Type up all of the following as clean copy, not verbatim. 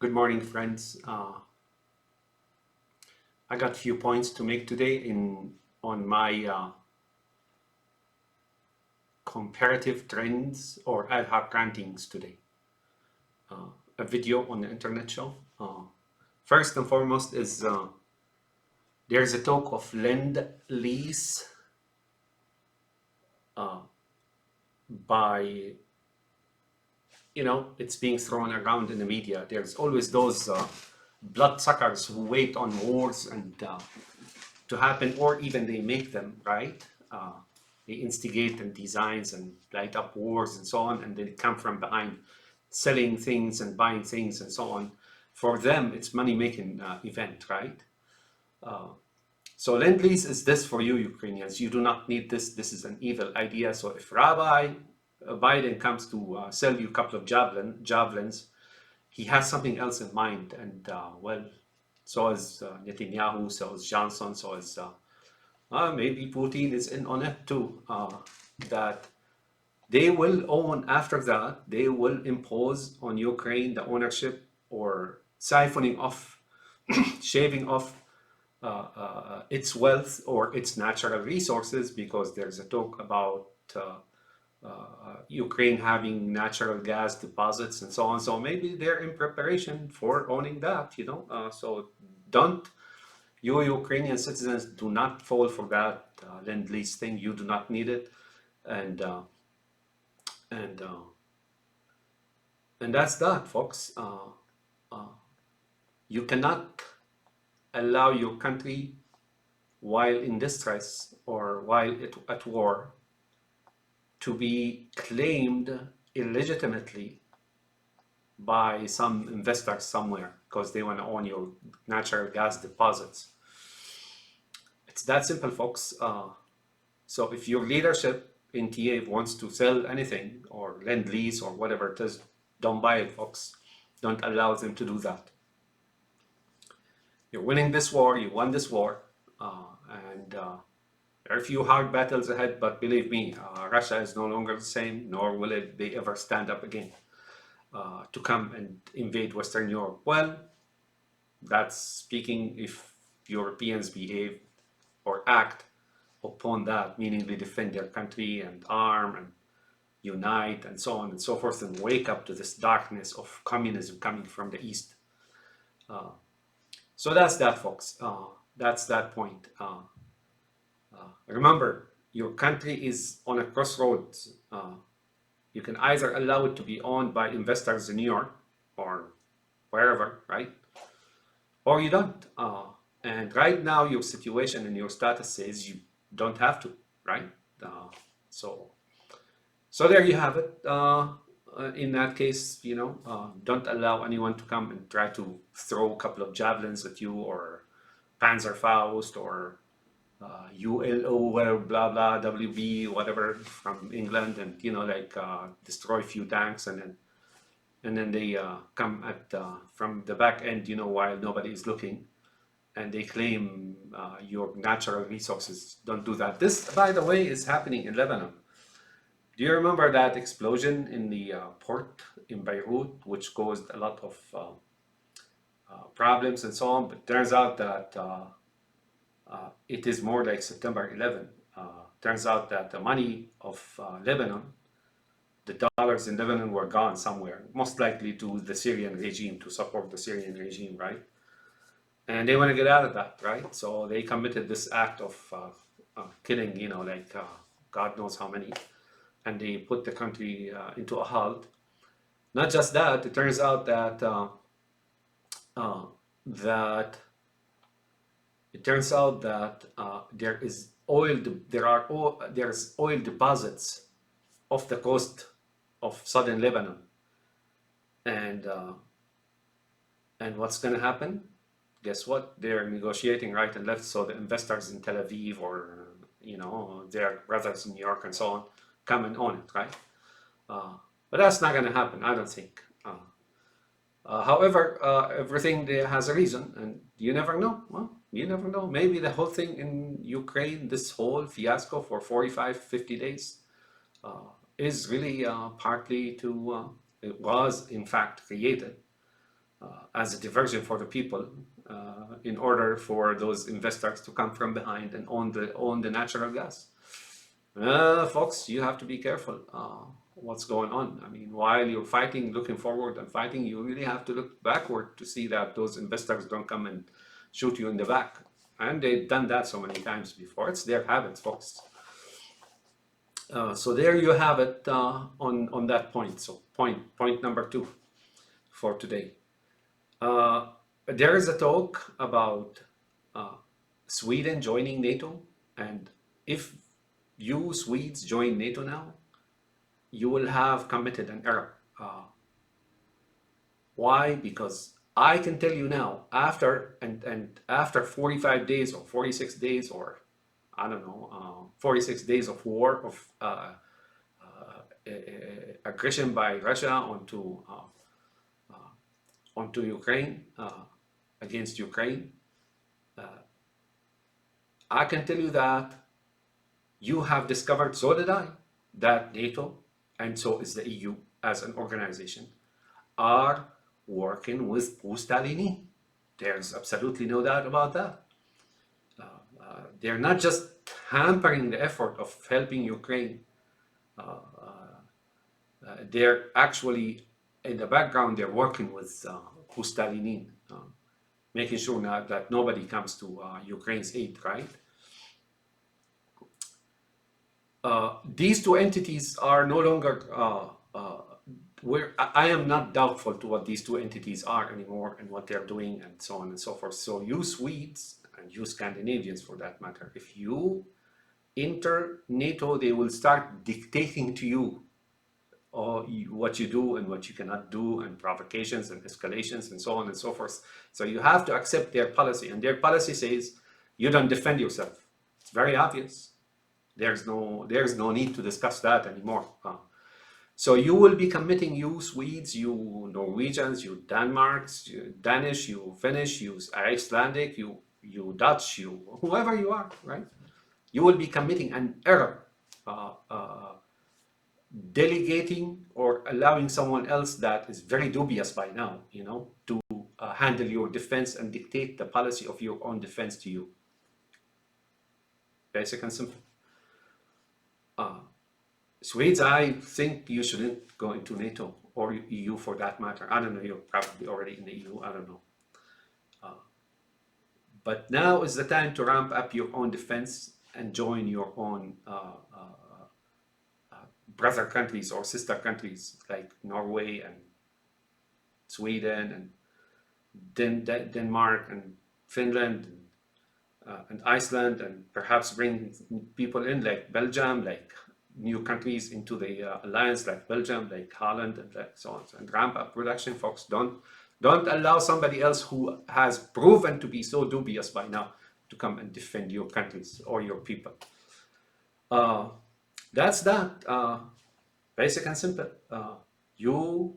Good morning, friends. I got a few points to make today on my comparative trends or ad hoc rantings today. A video on the internet show. First and foremost is there's a talk of lend lease by it's being thrown around in the media. There's always those bloodsuckers who wait on wars and to happen, or even they make them, right? They instigate and designs and light up wars and so on, and they come from behind, selling things and buying things and so on. For them, it's money-making event, right? So Lend-Lease is this for you, Ukrainians. You do not need this. This is an evil idea. So if Rabbi Biden comes to sell you a couple of javelins, he has something else in mind. And well, so is Netanyahu, so is Johnson, so is maybe Putin is in on it too. That they will own after that, they will impose on Ukraine the ownership or siphoning off, shaving off its wealth or its natural resources, because there's a talk about Ukraine having natural gas deposits and so on. So maybe they're in preparation for owning that, So don't, you Ukrainian citizens, do not fall for that lend-lease thing. You do not need it, and and uh, and that's that, folks. You cannot allow your country, while in distress or while at war, to be claimed illegitimately by some investors somewhere because they want to own your natural gas deposits. It's that simple, folks. So if your leadership in TA wants to sell anything or lend lease or whatever it is, don't buy it, folks. Don't allow them to do that. You're winning this war, you won this war, and there are a few hard battles ahead, but believe me, Russia is no longer the same, nor will they ever stand up again to come and invade Western Europe. Well, that's speaking if Europeans behave or act upon that, meaning they defend their country and arm and unite and so on and so forth, and wake up to this darkness of communism coming from the East. So that's that, folks. That's that point. Remember, your country is on a crossroads. You can either allow it to be owned by investors in New York or wherever, right? Or you don't. And right now, your situation and your status says you don't have to, right? So there you have it. In that case, don't allow anyone to come and try to throw a couple of javelins at you, or Panzerfaust, or ULO, whatever, blah blah, WB, whatever, from England, and destroy a few tanks, and then they come at from the back end, while nobody is looking, and they claim your natural resources. Don't do that. This, by the way, is happening in Lebanon. Do you remember that explosion in the port in Beirut, which caused a lot of problems and so on? But turns out that it is more like September 11. Turns out that the money of Lebanon, the dollars in Lebanon, were gone somewhere, most likely to the Syrian regime, to support the Syrian regime, right? And they want to get out of that, right? So they committed this act of killing, God knows how many, and they put the country into a halt. Not just that, it turns out that there's oil deposits off the coast of southern Lebanon, and what's going to happen? Guess what? They're negotiating right and left, so the investors in Tel Aviv, or their brothers in New York and so on, come and own it, right? But that's not going to happen, I don't think. However, everything there has a reason, and you never know. Well, you never know. Maybe the whole thing in Ukraine, this whole fiasco for 45, 50 days, is really partly it was in fact created as a diversion for the people, in order for those investors to come from behind and own the natural gas. Folks, you have to be careful what's going on. I mean, while you're fighting, looking forward and fighting, you really have to look backward to see that those investors don't come and shoot you in the back. And they've done that so many times before. It's their habit, folks. So there you have it on that point. So point number 2 for today. There is a talk about Sweden joining NATO, and if you Swedes join NATO now, you will have committed an error. Why? Because I can tell you now, after 45 days or 46 days, or I don't know, 46 days of war, of aggression by Russia onto Ukraine, against Ukraine, I can tell you that you have discovered, so did I, that NATO, and so is the EU as an organization, are working with Mussolini. There's absolutely no doubt about that. They're not just hampering the effort of helping Ukraine. They're actually, in the background, they're working with Mussolini, making sure that nobody comes to Ukraine's aid, right? These two entities are no longer, I am not doubtful to what these two entities are anymore and what they're doing and so on and so forth. So you Swedes, and you Scandinavians for that matter, if you enter NATO, they will start dictating to you what you do and what you cannot do, and provocations and escalations and so on and so forth. So you have to accept their policy, and their policy says you don't defend yourself. It's very obvious. There's no need to discuss that anymore. So you will be committing, you Swedes, you Norwegians, you Danmarks, you Danish, you Finnish, you Icelandic, you Dutch, you whoever you are, right? You will be committing an error, delegating or allowing someone else that is very dubious by now, to handle your defense and dictate the policy of your own defense to you. Basic and simple. Swedes, I think you shouldn't go into NATO or EU for that matter. I don't know, you're probably already in the EU, I don't know. But now is the time to ramp up your own defense and join your own brother countries or sister countries like Norway and Sweden and Denmark and Finland and Iceland, and perhaps bring people in like Belgium, like new countries into the alliance like Belgium, like Holland, and like so on. And ramp up production, folks. Don't allow somebody else who has proven to be so dubious by now to come and defend your countries or your people. That's that. Basic and simple. You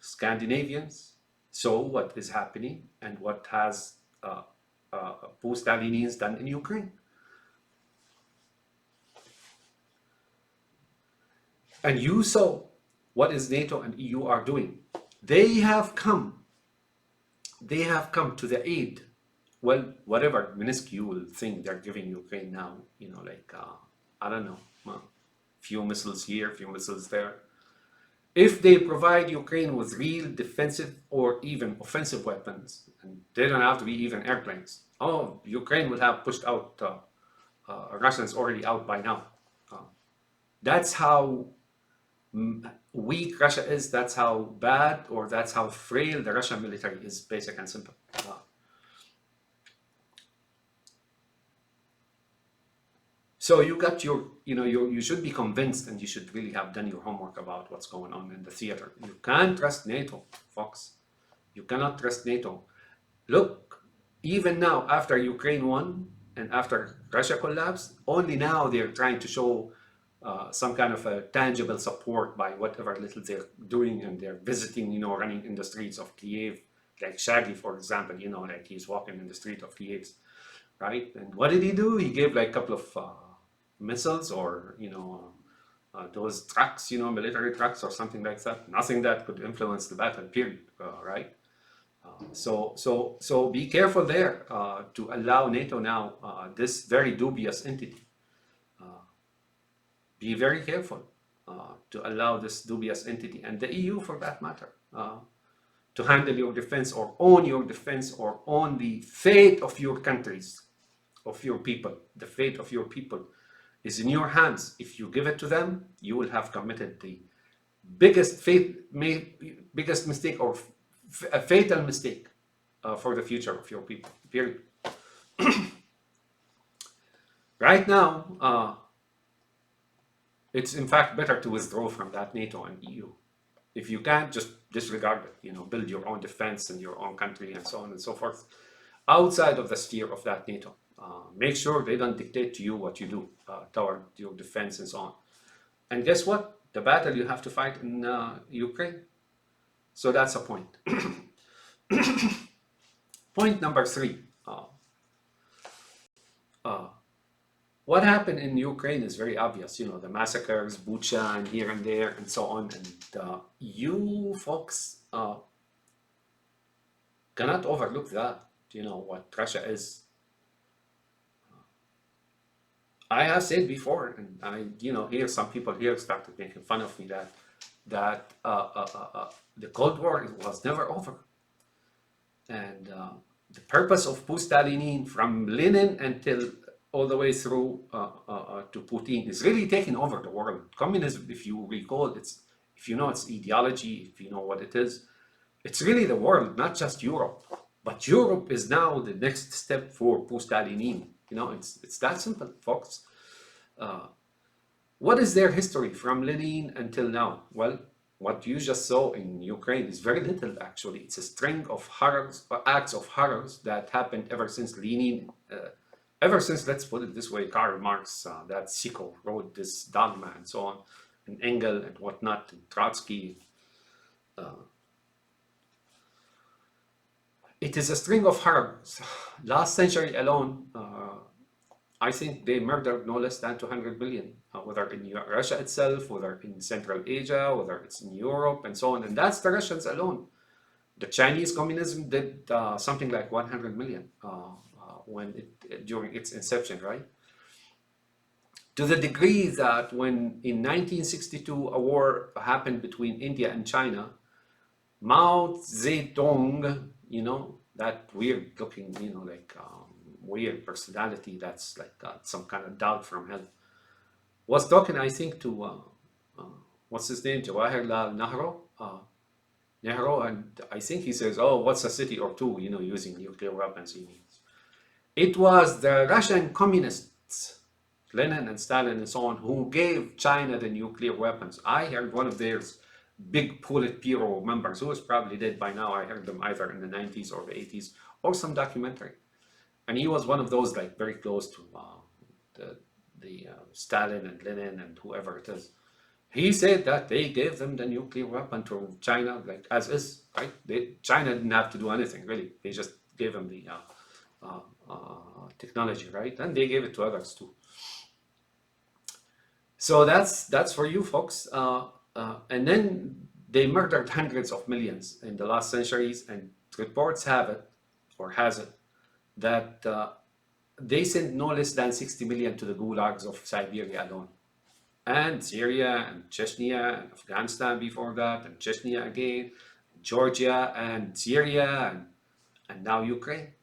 Scandinavians saw what is happening and what has post-Stalinians done in Ukraine. And you saw what is NATO and EU are doing. They have come to the aid. Well, whatever minuscule thing they're giving Ukraine now, like, I don't know, few missiles here, few missiles there. If they provide Ukraine with real defensive or even offensive weapons, and they don't have to be even airplanes, Ukraine would have pushed out Russians already out by now. That's how weak Russia is, that's how bad, or that's how frail the Russian military is, basic and simple. So you got you should be convinced, and you should really have done your homework about what's going on in the theater. You can't trust NATO, folks. You cannot trust NATO. Look, even now, after Ukraine won and after Russia collapsed, only now they're trying to show some kind of a tangible support by whatever little they're doing, and they're visiting, running in the streets of Kiev, like Shaggy, for example, like he's walking in the street of Kiev, right? And what did he do? He gave like a couple of missiles or, those trucks, military trucks or something like that. Nothing that could influence the battle, period, right? So be careful there to allow NATO now, this very dubious entity. Be very careful to allow this dubious entity, and the EU for that matter, to handle your defense or own your defense or own the fate of your countries, of your people. The fate of your people is in your hands. If you give it to them, you will have committed the biggest mistake, or a fatal mistake for the future of your people, period. Right now, it's in fact better to withdraw from that NATO and EU. If you can't, just disregard it, build your own defense in your own country and so on and so forth, outside of the sphere of that NATO. Make sure they don't dictate to you what you do toward your defense and so on. And guess what? The battle you have to fight in Ukraine. So that's a point. Point number 3. What happened in Ukraine is very obvious. The massacres, Bucha, and here and there, and so on. And you folks cannot overlook that. What Russia is. I have said before, and I hear some people here started making fun of me that the Cold War was never over, and the purpose of post-Stalinine from Lenin until all the way through to Putin is really taking over the world. Communism, if you recall, its ideology, if you know what it is, it's really the world, not just Europe. But Europe is now the next step for post-Stalinine. It's that simple, folks. What is their history from Lenin until now? Well, what you just saw in Ukraine is very little, actually. It's a string of horrors, acts of horrors that happened ever since Lenin, ever since, let's put it this way, Karl Marx, that sicko, wrote this dogma and so on, and Engels and whatnot, and Trotsky. It is a string of horrors. Last century alone, I think they murdered no less than 200 billion, whether in Russia itself, whether in Central Asia, whether it's in Europe, and so on. And that's the Russians alone. The Chinese communism did something like 100 million during its inception, right? To the degree that when in 1962 a war happened between India and China, Mao Zedong, that weird looking, like weird personality that's like some kind of dog from hell, was talking, I think, to what's his name, Jawaharlal Nehru, and I think he says, "Oh, what's a city or two, using nuclear weapons?" He means it was the Russian communists, Lenin and Stalin and so on, who gave China the nuclear weapons. I heard one of their big Politburo members, who is probably dead by now. I heard them either in the 90s or the 80s or some documentary. And he was one of those like very close to the Stalin and Lenin and whoever it is. He said that they gave them the nuclear weapon to China, like as is, right? China didn't have to do anything, really. They just gave them the technology, right? And they gave it to others too. So that's for you folks. And then they murdered hundreds of millions in the last centuries, and reports have it, or has it, that they sent no less than 60 million to the gulags of Siberia alone. And Syria, and Chechnya, and Afghanistan before that, and Chechnya again, Georgia, and Syria, and now Ukraine.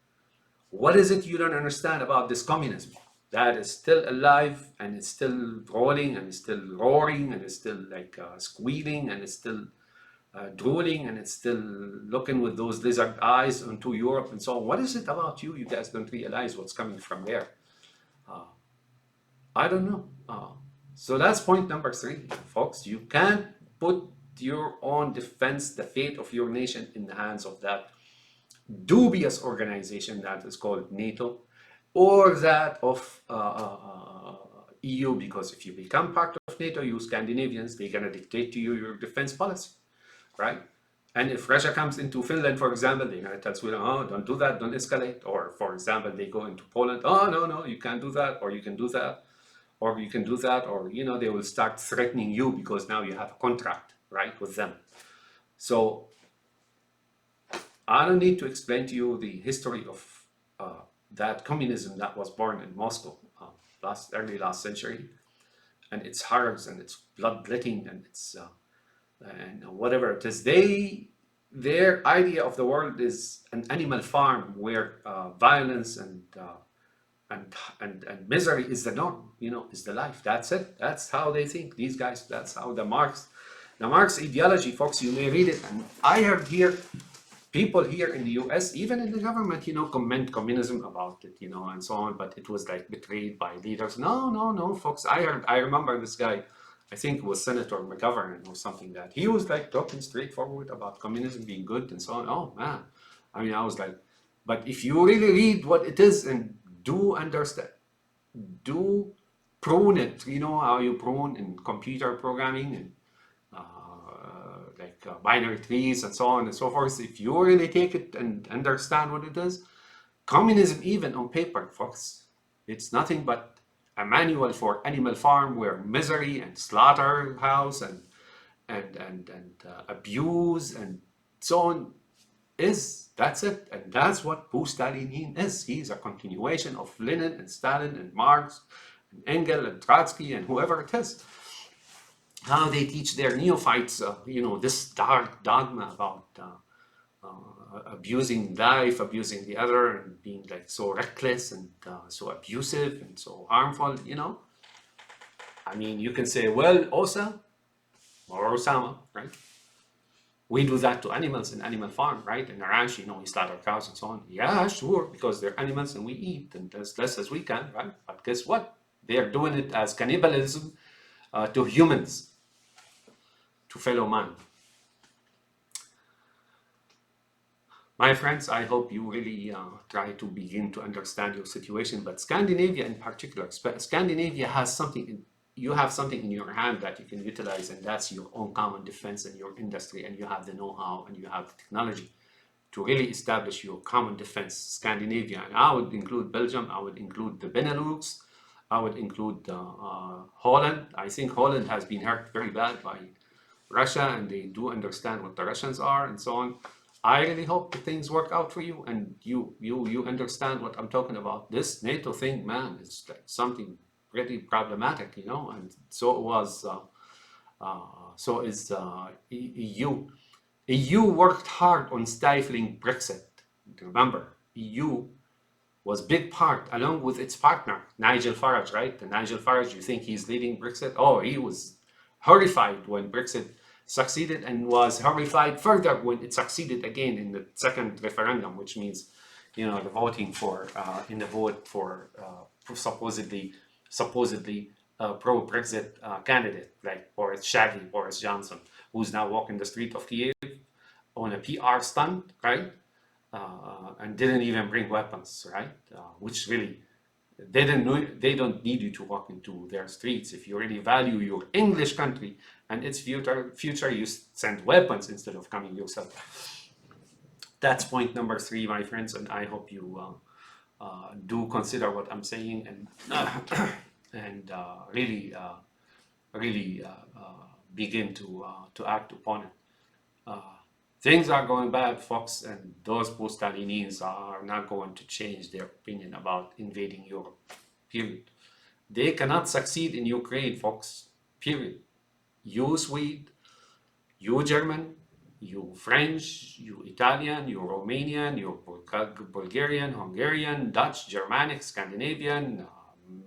What is it you don't understand about this communism that is still alive, and it's still rolling, and it's still roaring, and it's still like squealing, and it's still drooling, and it's still looking with those lizard eyes onto Europe and so on? What is it about you? You guys don't realize what's coming from there. I don't know. So that's point number 3, folks. You can't put your own defense, the fate of your nation, in the hands of that dubious organization that is called NATO, or that of EU, because if you become part of NATO, you Scandinavians, they're going to dictate to you your defense policy, right? And if Russia comes into Finland, for example, they're going to tell Sweden, "Oh, don't do that, don't escalate." Or, for example, they go into Poland, "Oh, no, you can't do that," or "You can do that," or "You can do that," or, they will start threatening you because now you have a contract, right, with them. So I don't need to explain to you the history of that communism that was born in Moscow early last century, and its horrors and its bloodletting and its and whatever it is. Their idea of the world is an animal farm where violence and misery is the norm, is the life. That's it. That's how they think, these guys. That's how the Marx ideology, folks, you may read it. And I heard here people here in the US, even in the government, comment communism about it, and so on, but it was like betrayed by leaders. No, no, no, folks. I remember this guy, I think it was Senator McGovern or something, that he was like talking straightforward about communism being good and so on. Oh man. I mean, I was like, but if you really read what it is and do understand, do prune it, how you prune in computer programming and binary trees and so on and so forth. If you really take it and understand what it is, communism, even on paper, folks, it's nothing but a manual for Animal Farm where misery and slaughterhouse and abuse and so on is. That's it. And that's what post-Stalinian is. He's a continuation of Lenin and Stalin and Marx and Engels and Trotsky and whoever it is. How they teach their neophytes, this dark dogma about abusing life, abusing the other, and being like so reckless and so abusive and so harmful, I mean, you can say, well, Osa or Osama, right? We do that to animals in Animal Farm, right? In a ranch, we slaughter cows and so on. Yeah, sure, because they're animals and we eat and as less as we can, right? But guess what? They're doing it as cannibalism to humans, to fellow man. My friends, I hope you really try to begin to understand your situation. But Scandinavia in particular, Scandinavia has something, you have something in your hand that you can utilize, and that's your own common defense and your industry, and you have the know-how and you have the technology to really establish your common defense. Scandinavia, and I would include Belgium, I would include the Benelux, I would include Holland. I think Holland has been hurt very bad by Russia, and they do understand what the Russians are and so on. I really hope that things work out for you and you understand what I'm talking about. This NATO thing, man, it's like something pretty problematic, and so it was, so is EU. EU worked hard on stifling Brexit. Remember, EU was big part, along with its partner, Nigel Farage, right? And Nigel Farage, you think he's leading Brexit? Oh, he was horrified when Brexit succeeded and was horrified further when it succeeded again in the second referendum, which means, the voting for, in the vote for supposedly pro-Brexit candidate, like Boris Johnson, who's now walking the street of Kiev on a PR stunt, right? And didn't even bring weapons, right? Which really, they don't need you to walk into their streets. If you really value your English country and its future, you send weapons instead of coming yourself. That's point number 3, my friends, and I hope you do consider what I'm saying and really begin to act upon it. Things are going bad, folks, and those post-Stalinians are not going to change their opinion about invading Europe, period. They cannot succeed in Ukraine, folks, period. You Swede, you German, you French, you Italian, you Romanian, you Bulgarian, Hungarian, Dutch, Germanic, Scandinavian,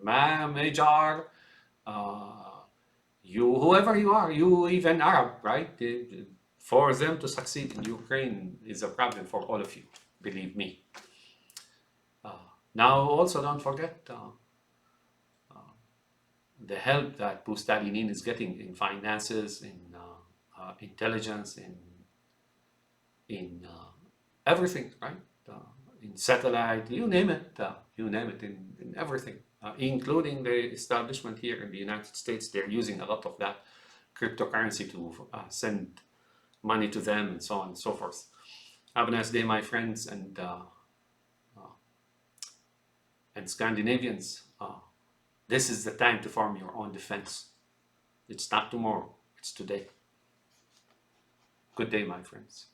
Magyar, you, whoever you are, you even Arab, right? For them to succeed in Ukraine is a problem for all of you, believe me. Now, also don't forget the help that post-Stalinian is getting in finances, in intelligence, in everything, right? In satellite, you name it, in everything, including the establishment here in the United States. They're using a lot of that cryptocurrency to send money to them and so on and so forth. Have a nice day, my friends, and Scandinavians. This is the time to form your own defense. It's not tomorrow, it's today. Good day, my friends.